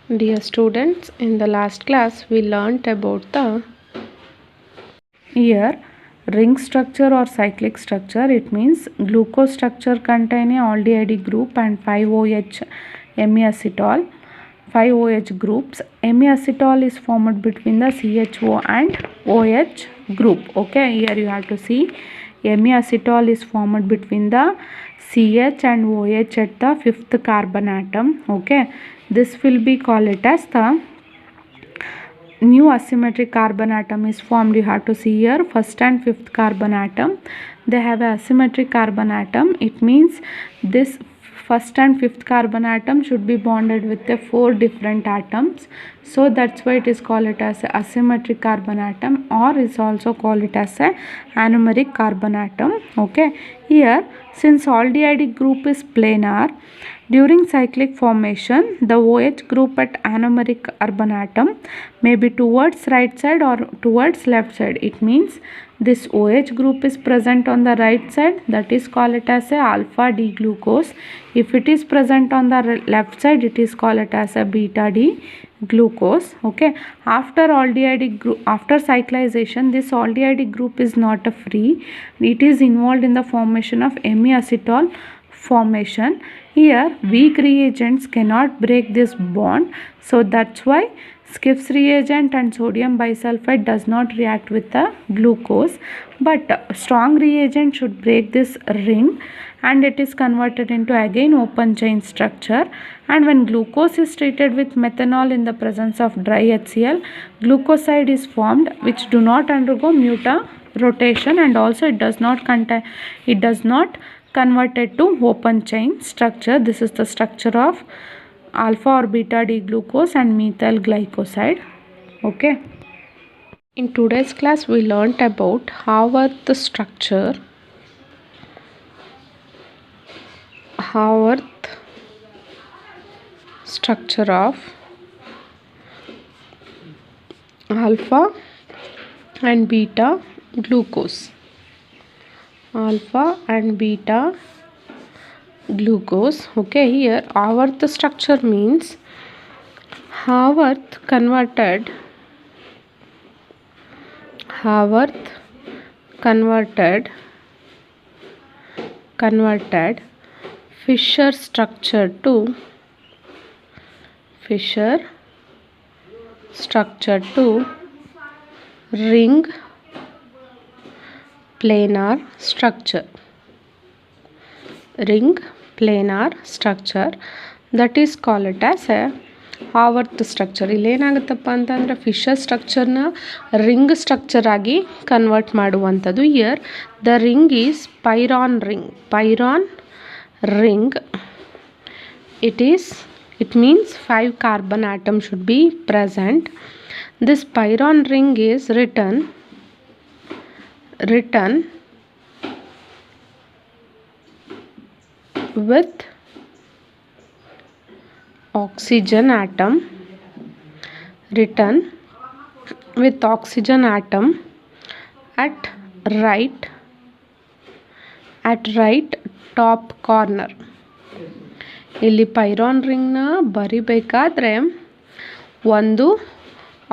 Dear students, in the last class we learnt about the here ring structure or cyclic structure. It means glucose structure contain a aldehyde group and 5-OH MEacetol. 5-OH groups. MEacetol is formed between the CHO and OH group. Okay, here you have to see MEacetol is formed between the CH and OH at the 5th carbon atom. Okay, this will be called it as the new asymmetric carbon atom is formed. You have to see here 1st and 5th carbon atom, they have a asymmetric carbon atom. It means this 1st and 5th carbon atom should be bonded with the 4 different atoms, so that's why it is called it as a asymmetric carbon atom, or is also called it as a anomeric carbon atom. Okay, here since aldehyde group is planar, during cyclic formation the OH group at anomeric carbon atom may be towards right side or towards left side. It means this OH group is present on the right side, that is called it as a alpha D glucose. If it is present on the left side, it is called it as a beta D glucose. Okay, after aldehyde group, after cyclization, this aldehyde group is not a free, it is involved in the formation of MEacetol formation. Here weak reagents cannot break this bond, so that's why Skiff's reagent and sodium bisulfite does not react with the glucose, but strong reagent should break this ring and it is converted into again open chain structure. And when glucose is treated with methanol in the presence of dry HCl, glucoside is formed which do not undergo rotation, and also it does not converted to open chain structure. This is the structure of alpha or beta D glucose and methyl glycoside. Okay, in today's class we learnt about Haworth structure, of alpha and beta glucose. Alpha and beta glucose. Okay, here Haworth structure means Haworth converted Fischer structure to ring planar structure, that is called it as a Haworth structure. ಇಲ್ಲಿ ಏನಾಗುತ್ತಪ್ಪ ಅಂತಂದರೆ Fischer ಸ್ಟ್ರಕ್ಚರ್ನ ring structure ಆಗಿ convert ಮಾಡುವಂಥದ್ದು. Here the ring is pyran ring. It means 5 carbon atoms should be present. This peyron ring is written with oxygen atom, at right top corner. ಇಲ್ಲಿ ಪೈರಾನ್ ರಿಂಗ್ನ ಬರಿಬೇಕಾದ್ರೆ ಒಂದು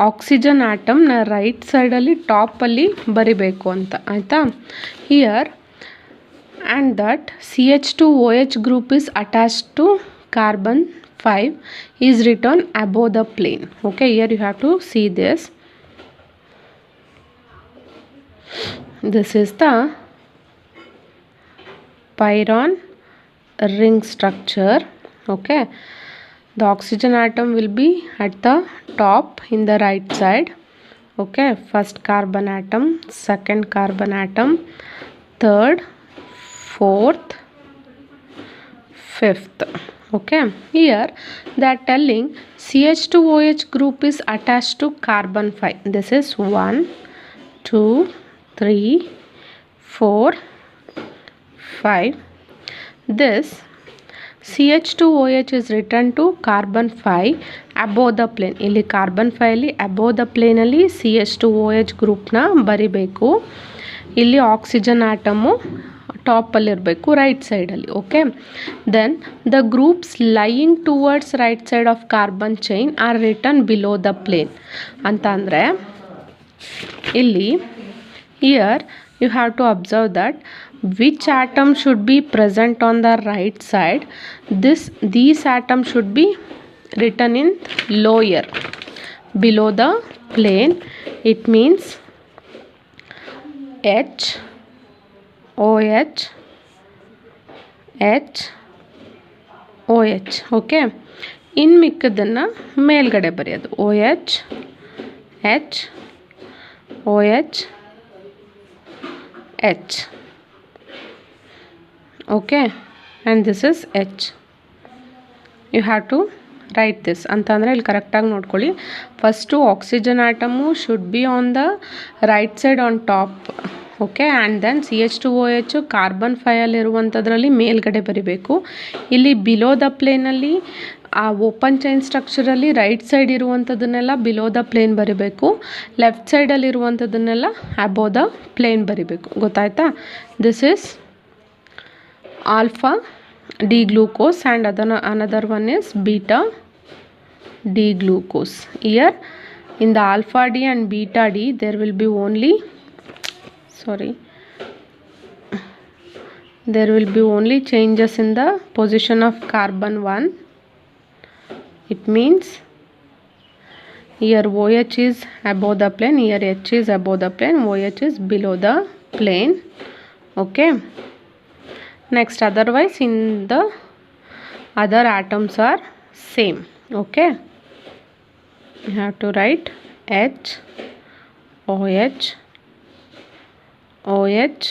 oxygen ಆಟಮ್ನ right ಸೈಡಲ್ಲಿ ಟಾಪಲ್ಲಿ ಬರಿಬೇಕು ಅಂತ, ಆಯಿತಾ. Here and that CH2OH group is attached to carbon 5 is written above the plane. Okay, here you have to see this. This is the peyron ring structure. Okay, the oxygen atom will be at the top in the right side. Okay, first carbon atom, second carbon atom, third, fourth, fifth. Okay, here they are telling CH2OH group is attached to carbon 5. This is 1 2 3 4 5. This CH2OH is written to carbon 5 above the plane. ಇಲ್ಲಿ carbon 5 ಅಲ್ಲಿ above the plane ಅಲ್ಲಿ CH2OH ಗ್ರೂಪ್ನ ಬರಿಬೇಕು. ಇಲ್ಲಿ oxygen atom ಟಾಪಲ್ಲಿರಬೇಕು, right ಸೈಡಲ್ಲಿ. Okay, then the groups lying towards right side of carbon chain are written below the plane ಅಂತ ಅಂದರೆ ಇಲ್ಲಿ here you have to observe that which atom should be present on the right side. These atoms should be written in lower below the plane. It means H, OH, H, OH. Okay, ಇನ್ನು ಮಿಕ್ಕದನ್ನು ಮೇಲ್ಗಡೆ ಬರೆಯೋದು OH, H, OH, H. Okay, and this is H. You have to write this ಅಂತಂದರೆ ಇಲ್ಲಿ ಕರೆಕ್ಟಾಗಿ ನೋಡ್ಕೊಳ್ಳಿ. First oxygen atom should be on the right side on top. Okay, and then CH2OH carbon 5 ಇರುವಂಥದ್ರಲ್ಲಿ ಮೇಲ್ಗಡೆ ಬರಿಬೇಕು. ಇಲ್ಲಿ ಬಿಲೋ ದ ಪ್ಲೇನಲ್ಲಿ ಆ ಓಪನ್ ಚೈನ್ ಸ್ಟ್ರಕ್ಚರಲ್ಲಿ ರೈಟ್ ಸೈಡ್ ಇರುವಂಥದ್ದನ್ನೆಲ್ಲ ಬಿಲೋ ದ ಪ್ಲೇನ್ ಬರಿಬೇಕು, ಲೆಫ್ಟ್ ಸೈಡಲ್ಲಿ ಇರುವಂಥದ್ದನ್ನೆಲ್ಲ ಅಬೋ ದ ಪ್ಲೇನ್ ಬರಿಬೇಕು. ಗೊತ್ತಾಯ್ತಾ? This is alpha D glucose and another one is beta D glucose. Here in the alpha D and beta D there will be only changes in the position of carbon 1. It means here OH is above the plane, here H is above the plane, OH is below the plane. Okay, next otherwise in the other atoms are same. Okay, you have to write H, OH, OH,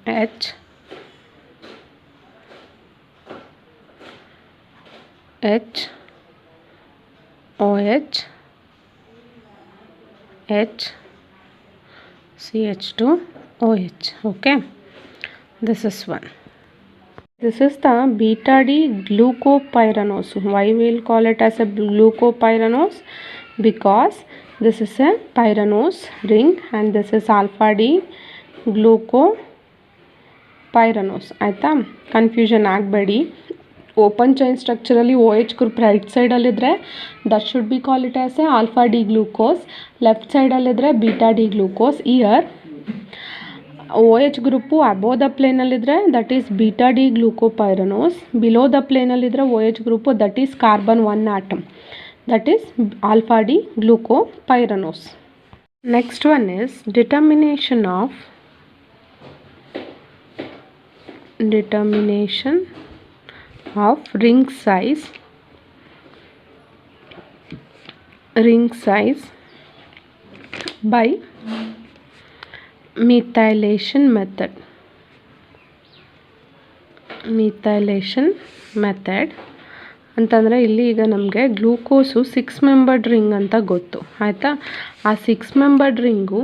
H, H, OH, H, CH2OH. Okay, this is one. This is the beta D glucopyranose. Why we will call it as a glucopyranose? Because this is a pyranose ring and this is alpha D glucopyranose. ಆಯಿತಾ? Confusion ಆಗಬೇಡಿ. Open chain ಸ್ಟ್ರಕ್ಚರಲ್ಲಿ OH group right ಸೈಡಲ್ಲಿದ್ದರೆ that should be call it as a alpha D glucose, left ಸೈಡಲ್ಲಿದ್ದರೆ beta D glucose. Here OH group above the ಪ್ಲೇನಲ್ಲಿದ್ದರೆ that is beta D glucopyranose, below the ಪ್ಲೇನಲ್ಲಿದ್ದರೆ OH group that is carbon 1 atom, that is alpha D glucopyranose. Next one is determination of ring size by methylation method ಅಂತಂದರೆ ಇಲ್ಲಿ ಈಗ ನಮಗೆ glucose 6 membered ring ಅಂತ ಗೊತ್ತು. ಆಯಿತಾ? ಆ 6 membered ring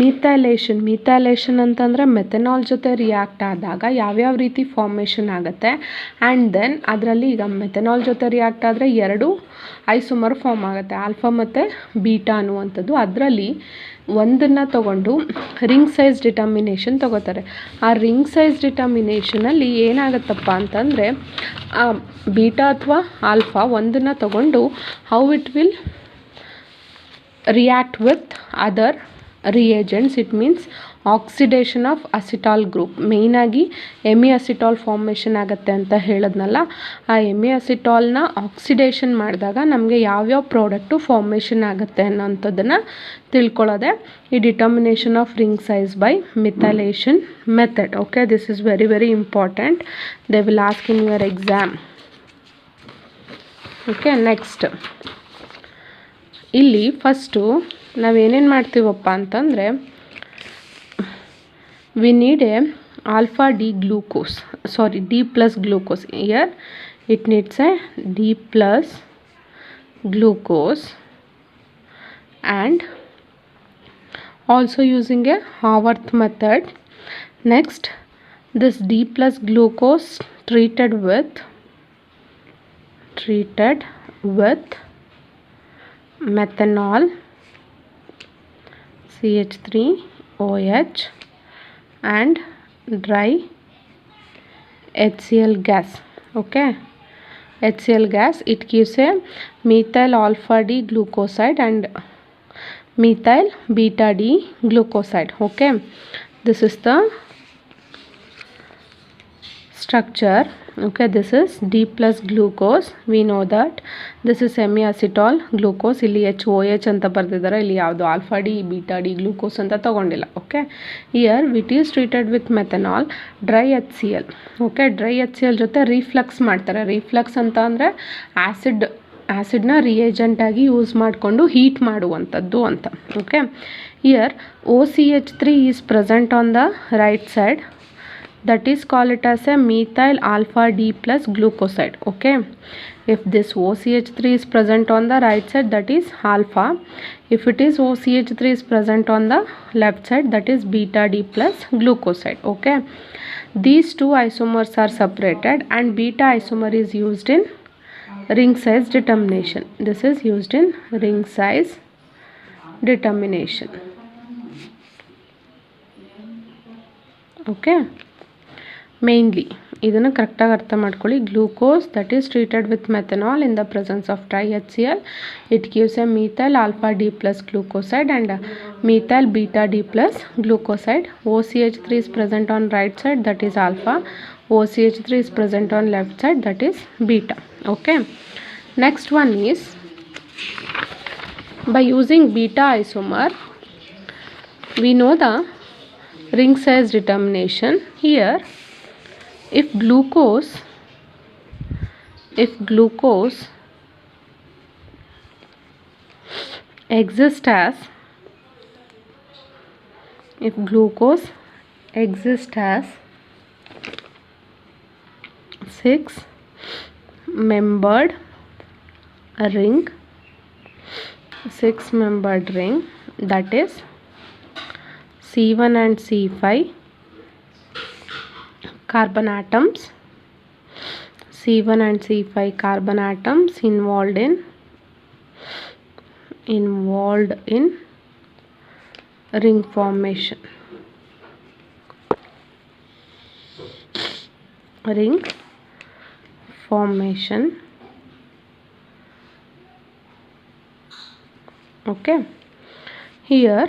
ಮಿಥೈಲೇಷನ್ ಅಂತಂದರೆ ಮೆಥನಾಲ್ ಜೊತೆ ರಿಯಾಕ್ಟ್ ಆದಾಗ ಯಾವ್ಯಾವ ರೀತಿ ಫಾರ್ಮೇಷನ್ ಆಗುತ್ತೆ. ಆ್ಯಂಡ್ ದೆನ್ ಅದರಲ್ಲಿ ಈಗ ಮೆಥನಾಲ್ ಜೊತೆ ರಿಯಾಕ್ಟ್ ಆದರೆ 2 ಐಸೋಮರ್ ಫಾರ್ಮ್ ಆಗುತ್ತೆ, ಆಲ್ಫಾ ಮತ್ತು ಬೀಟಾ ಅನ್ನುವಂಥದ್ದು. ಅದರಲ್ಲಿ ಒಂದನ್ನು ತಗೊಂಡು ರಿಂಗ್ ಸೈಜ್ ಡಿಟರ್ಮಿನೇಷನ್ ತಗೋತಾರೆ. ಆ ರಿಂಗ್ ಸೈಜ್ ಡಿಟರ್ಮಿನೇಷನಲ್ಲಿ ಏನಾಗುತ್ತಪ್ಪ ಅಂತಂದರೆ ಬೀಟಾ ಅಥವಾ ಆಲ್ಫಾ ಒಂದನ್ನು ತಗೊಂಡು how it will react with other reagents. It means oxidation of acetal group, ಮೇಯ್ನಾಗಿ ಎಮಿಅಸಿಟಾಲ್ ಫಾರ್ಮೇಷನ್ ಆಗುತ್ತೆ ಅಂತ ಹೇಳಿದ್ನಲ್ಲ. ಆ ಎಮಿಅಸಿಟಾಲ್ನ ಆಕ್ಸಿಡೇಷನ್ ಮಾಡಿದಾಗ ನಮಗೆ ಯಾವ್ಯಾವ ಪ್ರಾಡಕ್ಟು ಫಾರ್ಮೇಷನ್ ಆಗುತ್ತೆ ಅನ್ನೋಂಥದ್ದನ್ನು ತಿಳ್ಕೊಳ್ಳೋದೆ ಈ determination of ring size by ಮಿಥೈಲೇಷನ್ method. Okay, this is very very important. They will ask in your exam. Okay, next ಇಲ್ಲಿ ಫಸ್ಟು ನಾವೇನೇನು ಮಾಡ್ತೀವಪ್ಪ ಅಂತಂದರೆ we need a alpha D glucose, D plus glucose. Here it needs a D plus glucose and also using a Haworth method. Next, this D plus glucose treated with methanol, CH3OH and dry HCl gas. Okay, HCl gas, it gives a methyl alpha D glucoside and methyl beta D glucoside. Okay, this is the structure. Okay, this is D plus glucose. We know that this is semi-acetal glucose. ಇಲ್ಲಿ HOH ಅಂತ ಬರ್ತಿದ್ದಾರೆ, ಇಲ್ಲಿ ಯಾವುದು alpha D beta D glucose ಅಂತ ತಗೊಂಡಿಲ್ಲ. Okay, here it is treated with methanol dry HCl. Okay, dry HCl ಜೊತೆ ರೀಫ್ಲಕ್ಸ್ ಮಾಡ್ತಾರೆ. ರೀಫ್ಲಕ್ಸ್ ಅಂತ ಅಂದರೆ ಆ್ಯಸಿಡ್ನ ರಿಯೇಜೆಂಟಾಗಿ ಯೂಸ್ ಮಾಡಿಕೊಂಡು ಹೀಟ್ ಮಾಡುವಂಥದ್ದು ಅಂತ. Okay, here OCH3 is present on the right side. That is call it as a methyl alpha D plus glucoside. Okay, if this OCH3 is present on the right side, that is alpha. If it is OCH3 is present on the left side, that is beta D plus glucoside. Okay, these two isomers are separated and beta isomer is used in ring size determination. This is used in ring size determination. Okay, mainly ಇದನ್ನು ಕರೆಕ್ಟಾಗಿ ಅರ್ಥ ಮಾಡ್ಕೊಳ್ಳಿ. Glucose that is treated with methanol in the presence of dry HCl. It gives a methyl alpha D plus glucoside and methyl beta D plus glucoside. OCH3 is present on right side, that is alpha. OCH3 is present on left side, that is beta. Okay, next one is by using beta isomer we know the ring size determination. Here if glucose exists as 6-membered ring, that is C1 and C5 carbon atoms, C1 and C5 carbon atoms involved in ring formation. Okay, here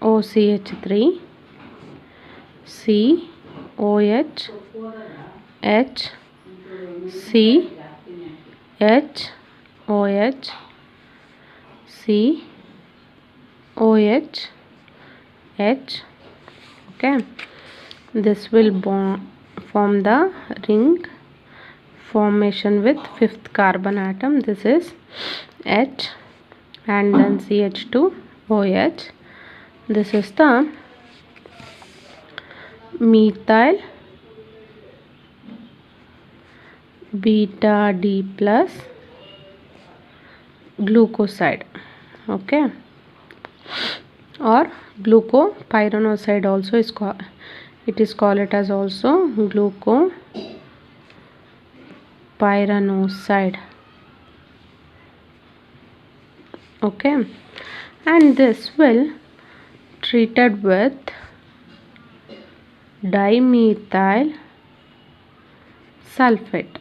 CHOCH3 COH H CHOH COH H. Okay, this will form the ring formation with fifth carbon atom. This is H and then CH2OH. This is the methyl beta D plus glucoside. Okay, or glucopyranoside also is called. It is called as also glucopyranoside. Okay, and this will treated with dimethyl sulfate.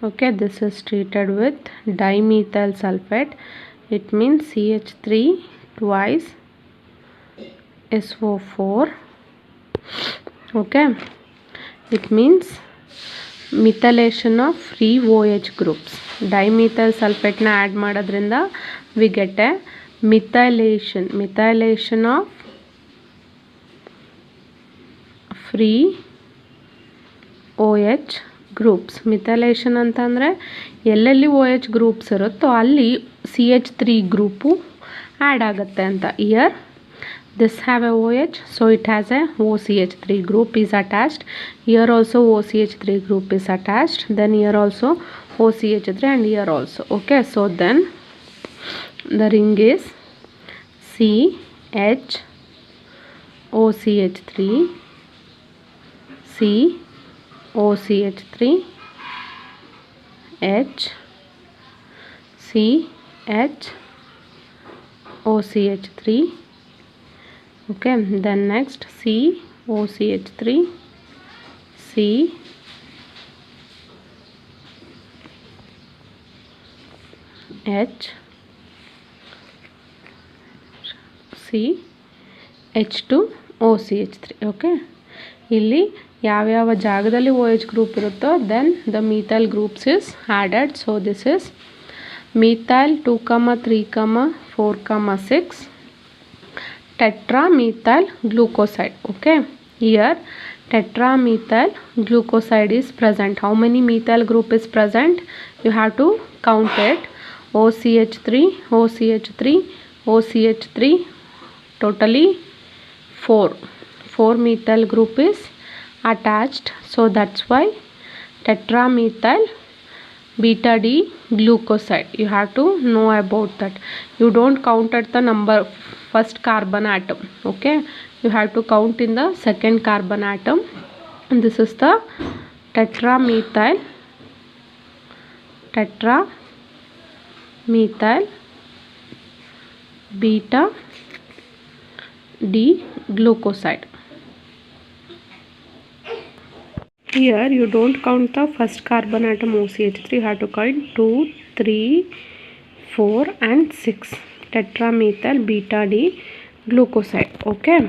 Okay, this is treated with dimethyl sulfate. It means CH3 twice SO4. Okay, it means methylation of free OH groups. Dimethyl sulfate na add madadrinda we get a methylation of free OH groups. ಮಿಥೈಲೇಷನ್ ಅಂತಂದರೆ ಎಲ್ಲೆಲ್ಲಿ OH groups ಇರುತ್ತೋ ಅಲ್ಲಿ CH3 group add ಆಗುತ್ತೆ ಅಂತ. Year this have a OH, so it has a OCH3 group is attached. Here also OCH3 group is attached, then here also OCH3 and here also. Okay, so then the ring is CHOCH3 COCH3 H H OCH3. Okay, then next C OCH3, C H C H2 OCH3. Okay, ಇಲ್ಲಿ ಯಾವ್ಯಾವ ಜಾಗದಲ್ಲಿ OH group ಇರುತ್ತೋ then the methyl groups is added. So this is methyl 2, 3, 4, 6 tetramethyl glucoside. Okay, here tetramethyl glucoside is present. How many methyl group is present? You have to count it. OCH3 OCH3 OCH3, totally 4 methyl group is attached. So that's why tetramethyl beta D glucoside. You have to know about that. You don't count at the number first carbon atom. Okay, you have to count in the second carbon atom. And this is the tetramethyl beta D glucoside. Here you don't count the first carbon atom OCH3. You have to count 2, 3, 4 and 6 tetramethyl beta D glucoside. Okay,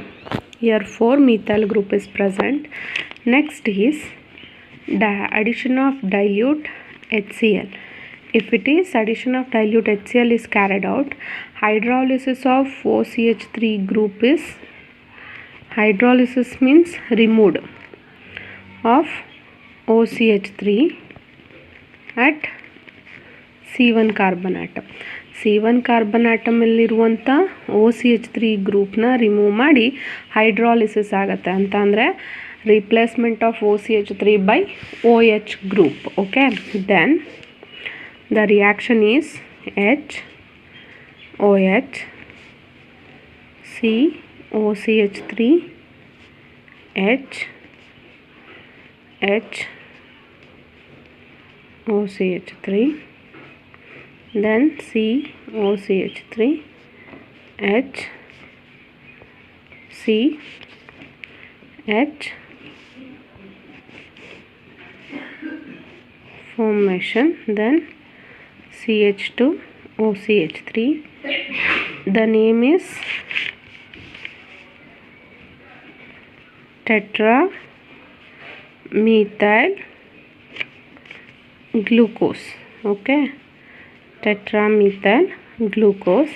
here 4 methyl group is present. Next is addition of dilute HCl. If it is addition of dilute HCl is carried out, hydrolysis of OCH3 group is, hydrolysis means removed of OCH3 at C1 carbon atom. C1 carbon atom ಅಲ್ಲಿರುವಂಥ OCH3 ಗ್ರೂಪ್ನ remove ಮಾಡಿ hydrolysis ಆಗುತ್ತೆ ಅಂತ ಅಂದರೆ replacement of OCH3 by OH group. Okay, then the reaction is HOH COCH3 OCH3, then COCH3 CH formation, then CH2 OCH3. The name is tetramethyl glucose. Okay, tetramethyl glucose.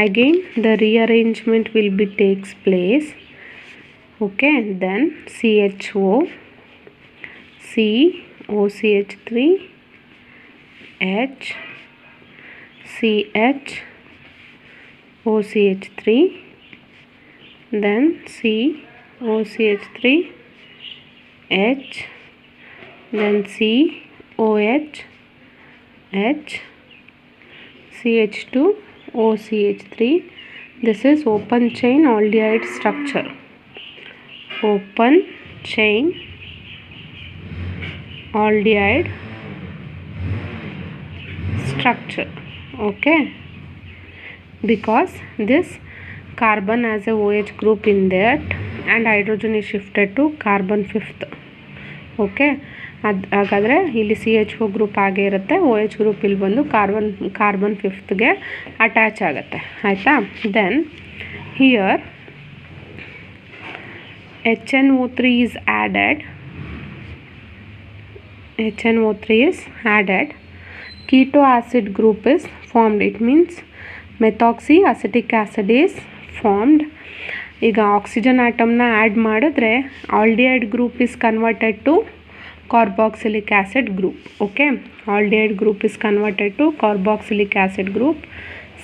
Again the rearrangement will be takes place. Okay, then CHO COCH3 H CH OCH3, then COCH3 H, then COH H CH2 OCH3. This is open chain aldehyde structure. Open chain aldehyde structure. Okay, because this carbon has a OH group in that and hydrogen is shifted to carbon 5th. Okay, ಹಾಗಾದರೆ ಇಲ್ಲಿ CHO group ಆಗೇ ಇರುತ್ತೆ, OH group ಇಲ್ಲಿ ಬಂದು carbon 5th attach ಆಗುತ್ತೆ. ಆಯಿತಾ? Then here HNO3 is added. HNO3 is added. Keto acid group is formed. It means methoxyacetic acid is formed. ಈಗ oxygen ಆಟಮ್ನ add ಮಾಡಿದ್ರೆ aldehyde group is converted to carboxylic acid group. Okay, aldehyde group is converted to carboxylic acid group.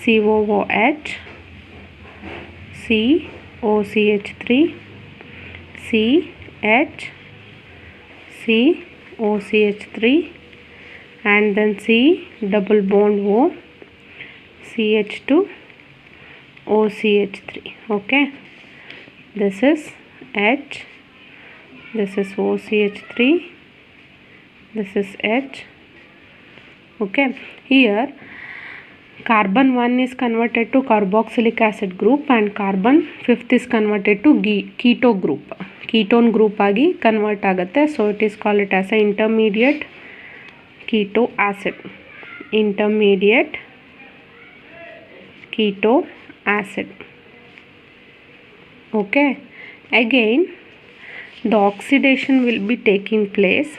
COOH COCH3 CH COCH3 and then C double bond O CH2 OCH3. Okay, this is H, this is OCH3, this is H. Okay, here carbon 1 is converted to carboxylic acid group and carbon 5th is converted to keto group. Ketone group ಆಗಿ convert ಆಗುತ್ತೆ. So it is called it as a intermediate keto acid. Intermediate keto acid. Okay. Again, the oxidation will be taking place.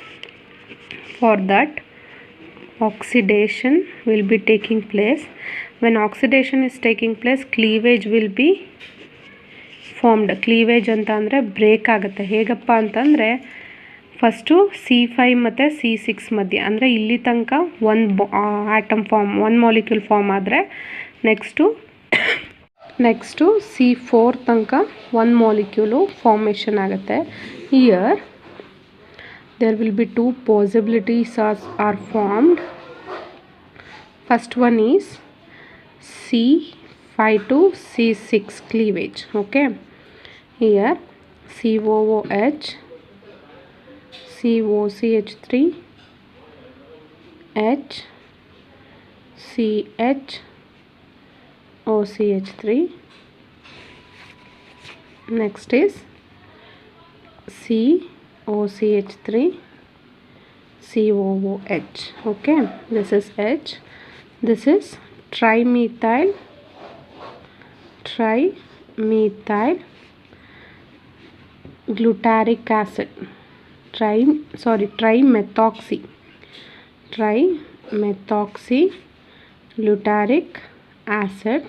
For that, oxidation will be taking place. When oxidation is taking place, cleavage will be formed. Cleavage ಅಂತ ಅಂದರೆ break ಆಗುತ್ತೆ. ಹೇಗಪ್ಪ ಅಂತಂದರೆ first C5 ಮತ್ತು C6 ಮಧ್ಯೆ, ಅಂದರೆ ಇಲ್ಲಿ ತನಕ ಒಂದು ಆಟಮ್ ಫಾರ್ಮ್, ಒಂದು ಮಾಲಿಕ್ಯೂಲ್ ಫಾರ್ಮ್ ಆದರೆ ನೆಕ್ಸ್ಟು C4 ತನಕ ಒಂದು ಮಾಲಿಕ್ಯೂಲು ಫಾರ್ಮೇಷನ್ ಆಗುತ್ತೆ. Here there will be two possibilities are formed. First one is C5 to C6 cleavage. Okay, here COOH, COCH3, H, CH, OCH3. Next is OCH3, COOH. Okay, this is H. This is trimethyl glutaric acid. Trimethoxy glutaric acid.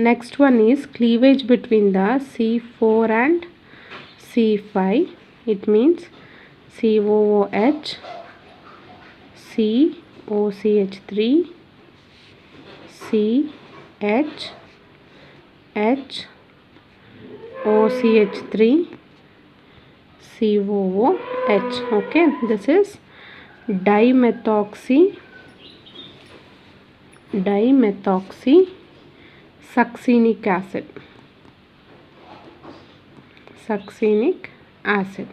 Next one is cleavage between the C4 and C5. It means COOH, COCH3, CH, OCH3, COOH. Okay, this is dimethoxy succinic acid.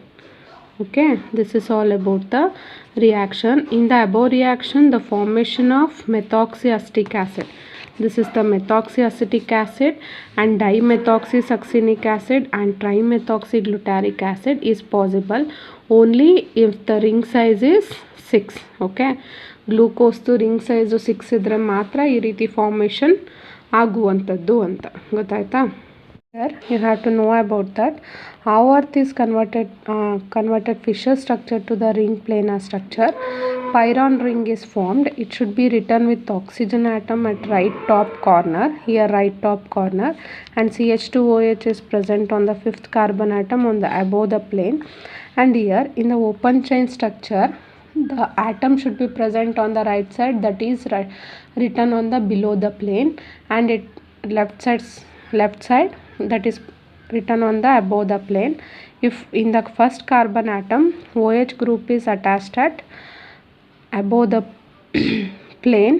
Okay, this is all about the reaction. In the above reaction, the formation of methoxyacetic acid. This is the methoxyacetic acid, and dimethoxysuccinic acid and trimethoxyglutaric acid is possible only if the ring size is 6. Okay, glucose to ring size 6 ಇದ್ರೆ ಮಾತ್ರ ಈ ರೀತಿ formation ಆಗುವಂಥದ್ದು ಅಂತ ಗೊತ್ತಾಯ್ತಾ. Here you have to know about that how earth is converted Fischer structure to the ring planar structure. Pyron ring is formed. It should be written with oxygen atom at right top corner, here right top corner, and CH2OH is present on the 5th carbon atom on the above the plane. And here in the open chain structure, the atom should be present on the right side, that is written on the below the plane, and it left side that is written on the above the plane. If in the first carbon atom OH group is attached at above the plane,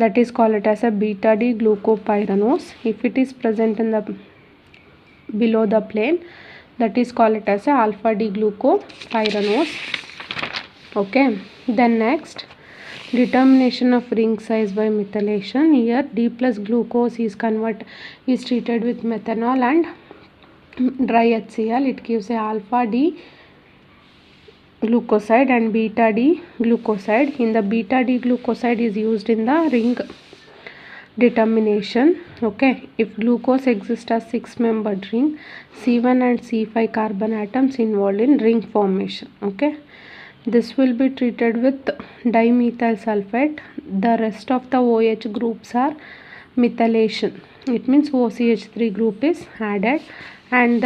that is called it as a beta D glucopyranose. If it is present in the below the plane, that is called it as a alpha D glucopyranose. Okay, then next, determination of ring size by methylation. Here D plus glucose is treated with methanol and dry HCl. It gives a alpha D glucoside and beta D glucoside. In the beta D glucoside is used in the ring determination. Okay, if glucose exists as 6-membered ring, C1 and C5 carbon atoms involved in ring formation. Okay, this will be treated with dimethyl sulfate. The rest of the OH groups are methylation. It means OCH3 group is added, and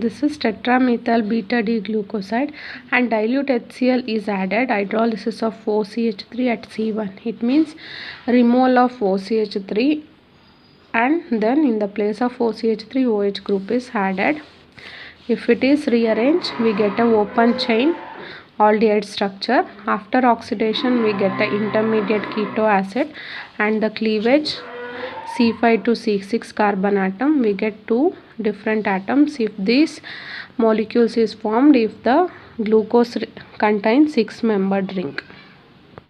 this is tetramethyl beta D glucoside, and dilute HCl is added. Hydrolysis of OCH3 at C1. It means removal of OCH3, and then in the place of OCH3 OH group is added. If it is rearranged, we get a open chain aldehyde structure. After oxidation, we get the intermediate keto acid, and the cleavage C5 to C6 carbon atom, we get two different atoms if these molecules is formed if the glucose contains 6-membered ring.